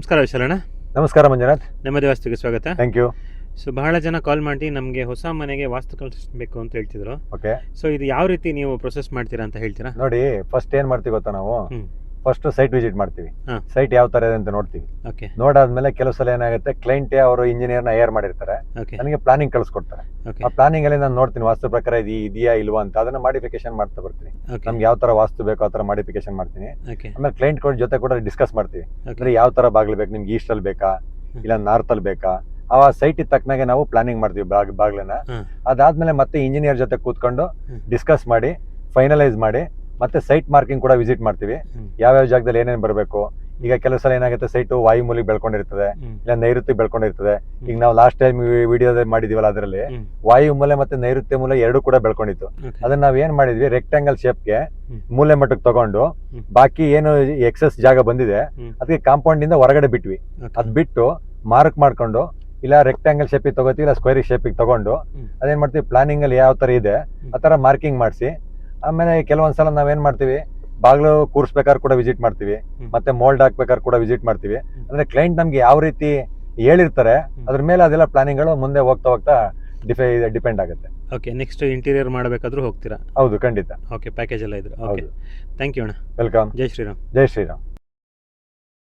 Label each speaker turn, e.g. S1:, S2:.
S1: ನಮಸ್ಕಾರ ವಿಶಾಲಣ್ಣ.
S2: ನಮಸ್ಕಾರ ಮಂಜುನಾಥ್.
S1: ನೆಮ್ಮದಿ ವಾಸ್ತುಗೆ ಸ್ವಾಗತ.
S2: Thank you.
S1: ಸೊ ಬಹಳ ಜನ ಕಾಲ್ ಮಾಡಿ ನಮಗೆ ಹೊಸ ಮನೆಗೆ ವಾಸ್ತು ಕಲಿಸಬೇಕು ಅಂತ ಹೇಳ್ತಿದ್ರು.
S2: ಓಕೆ,
S1: ಸೊ ಇದು ಯಾವ ರೀತಿ ನೀವು ಪ್ರೊಸೆಸ್ ಮಾಡ್ತೀರಾ ಅಂತ ಹೇಳ್ತೀರಾ?
S2: ನೋಡಿ, ಫಸ್ಟ್ ಏನ್ ಮಾಡ್ತೀವಿ ಗೊತ್ತಾ, ನಾವು
S1: ಹ್ಮ್.
S2: ಫಸ್ಟ್ ಸೈಟ್ ವಿಸಿಟ್ ಮಾಡ್ತೀವಿ.
S1: ಹಾ.
S2: ಸೈಟ್ ಯಾವ ತರ ಇದೆ ಅಂತ ನೋಡ್ತೀವಿ.
S1: ಓಕೆ
S2: ನೋಡಾದ್ಮೇಲೆ ಕೆಲವು ಸಲ ಏನಾಗುತ್ತೆ, ಕ್ಲೈಂಟ್ ಅವರು ಇಂಜಿನಿಯರ್ನ ಹೈಯರ್ ಮಾಡಿರ್ತಾರೆ,
S1: ಓಕೆ
S2: ನನಗೆ ಪ್ಲಾನಿಂಗ್ ಕಳಿಸ್ಕೊಡ್ತಾರೆ.
S1: ಓಕೆ
S2: ಆ ಪ್ಲಾನಿಂಗ್ ಅಲ್ಲಿ ನಾನು ನೋಡ್ತೀನಿ ವಾಸ್ತು ಪ್ರಕಾರ ಇದೆಯಾ ಇಲ್ವಾ ಅಂತ, ಅದನ್ನ ಮಾಡಿಫಿಕೇಶನ್ ಮಾಡ್ತಾ ಬರ್ತೀನಿ.
S1: ಓಕೆ
S2: ನಮ್ಗೆ ಯಾವ ತರ ವಾಸ್ತು ಬೇಕೋ ಆ ತರ ಮಾಡಿಫಿಕೇಶನ್ ಮಾಡ್ತೀನಿ.
S1: ಓಕೆ
S2: ಆಮೇಲೆ ಕ್ಲೈಂಟ್ ಜೊತೆ ಕೂಡ ಡಿಸ್ಕಸ್ ಮಾಡ್ತೀವಿ.
S1: ಓಕೆ
S2: ಅಂದ್ರೆ ಯಾವ ತರ ಬಾಗ್ಲು ಬೇಕು ನಿಮ್ಗೆ, ಈಸ್ಟ್ ಅಲ್ಲಿ ಬೇಕಾ ಇಲ್ಲ ನಾರ್ತ್ ಅಲ್ಲಿ ಬೇಕಾ, ಆ ಸೈಟ್ ತಕ್ಕನಾಗೆ ನಾವು ಪ್ಲಾನಿಂಗ್ ಮಾಡ್ತೀವಿ ಬಾಗ್ಲನ್ನ.
S1: ಹ್ಮ್.
S2: ಅದಾದ್ಮೇಲೆ ಮತ್ತೆ ಇಂಜಿನಿಯರ್ ಜೊತೆ ಕೂತ್ಕೊಂಡು
S1: ಹ್ಮ್.
S2: ಡಿಸ್ಕಸ್ ಮಾಡಿ ಫೈನಲೈಸ್ ಮಾಡಿ ಮತ್ತೆ ಸೈಟ್ ಮಾರ್ಕಿಂಗ್ ಕೂಡ ವಿಸಿಟ್ ಮಾಡ್ತೀವಿ.
S1: ಹ್ಮ್.
S2: ಯಾವ್ಯಾವ ಜಾಗದಲ್ಲಿ ಏನೇನು ಬರಬೇಕು. ಈಗ ಕೆಲವು ಸಲ ಏನಾಗುತ್ತೆ, ಸೈಟು ವಾಯು ಮೂಲಿಗೆ ಬೆಳ್ಕೊಂಡಿರ್ತದೆ,
S1: ಹ್ಮ್.
S2: ಇಲ್ಲ ನೈಋತ್ಯ ಬೆಳ್ಕೊಂಡಿರ್ತದೆ. ಈಗ ನಾವು ಲಾಸ್ಟ್ ಟೈಮ್ ವಿಡಿಯೋದಲ್ಲಿ ಮಾಡಿದೀವಲ್ಲ, ಅದರಲ್ಲಿ
S1: ಹ್ಮ್.
S2: ವಾಯು ಮೂಲೆ ಮತ್ತೆ ನೈಋತ್ಯ ಮೂಲೆ ಎರಡು ಕೂಡ ಬೆಳ್ಕೊಂಡಿತ್ತು.
S1: ಓಕೆ.
S2: ಅದನ್ನ ನಾವ್ ಏನ್ ಮಾಡಿದ್ವಿ, ರೆಕ್ಟಾಂಗಲ್ ಶೇಪ್ಗೆ
S1: ಹ್ಮ್.
S2: ಮೂಲೆ ಮಟ್ಟಕ್ಕೆ ತಗೊಂಡು
S1: ಹ್ಮ್.
S2: ಬಾಕಿ ಏನು ಎಕ್ಸೆಸ್ ಜಾಗ ಬಂದಿದೆ
S1: ಹ್ಮ್.
S2: ಅದಕ್ಕೆ ಕಾಂಪೌಂಡ್ ಇಂದ ಹೊರಗಡೆ ಬಿಟ್ವಿ.
S1: ಓಕೆ.
S2: ಅದ್ ಬಿಟ್ಟು ಮಾರ್ಕ್ ಮಾಡ್ಕೊಂಡು ಇಲ್ಲ ರೆಕ್ಟಾಂಗಲ್ ಶೇಪಿಗೆ ತಗೋತೀವಿ, ಇಲ್ಲ ಸ್ಕ್ವೇರ್ ಶೇಪಿಗೆ ತಗೊಂಡು
S1: ಹ್ಮ್.
S2: ಅದೇನ್ ಮಾಡ್ತೀವಿ, ಪ್ಲಾನಿಂಗ್ ಅಲ್ಲಿ ಯಾವ ತರ ಇದೆ ಆ ತರ ಮಾರ್ಕಿಂಗ್ ಮಾಡಿಸಿ. ಆಮೇಲೆ ಕೆಲವೊಂದ್ಸಲ ನಾವೇನ್ ಮಾಡ್ತೀವಿ, ಬಾಗ್ಲು ಕೂರ್ಸ್ಬೇಕಾದ್ರೆ ಕೂಡ ವಿಸಿಟ್ ಮಾಡ್ತೀವಿ,
S1: ಹ್ಮ್.
S2: ಮತ್ತೆ ಮೋಲ್ಡ್ ಹಾಕ್ಬೇಕಾದ್ರೆ ಕೂಡ ವಿಸಿಟ್ ಮಾಡ್ತೀವಿ. ಅಂದ್ರೆ ಕ್ಲೈಂಟ್ ನಮ್ಗೆ ಯಾವ ರೀತಿ ಹೇಳಿರ್ತಾರೆ ಅದ್ರ ಮೇಲೆ ಅದೆಲ್ಲ ಪ್ಲಾನಿಂಗ್ಗಳು ಮುಂದೆ ಹೋಗ್ತಾ ಹೋಗ್ತಾ ಡಿಪೆಂಡ್ ಆಗುತ್ತೆ.
S1: ಓಕೆ, ನೆಕ್ಸ್ಟ್ ಇಂಟೀರಿಯರ್ ಮಾಡಬೇಕಾದ್ರೂ ಹೋಗ್ತೀರಾ?
S2: ಹೌದು, ಖಂಡಿತ.
S1: ಓಕೆ, ಪ್ಯಾಕೇಜ್ ಎಲ್ಲ ಇದ್ರೆ. ಓಕೆ,
S2: ಹೌದು.
S1: ಥ್ಯಾಂಕ್ ಯು ಅಣ್ಣ.
S2: ವೆಲ್ಕಮ್.
S1: ಜೈ ಶ್ರೀರಾಮ್.
S2: ಜೈ ಶ್ರೀರಾಮ್.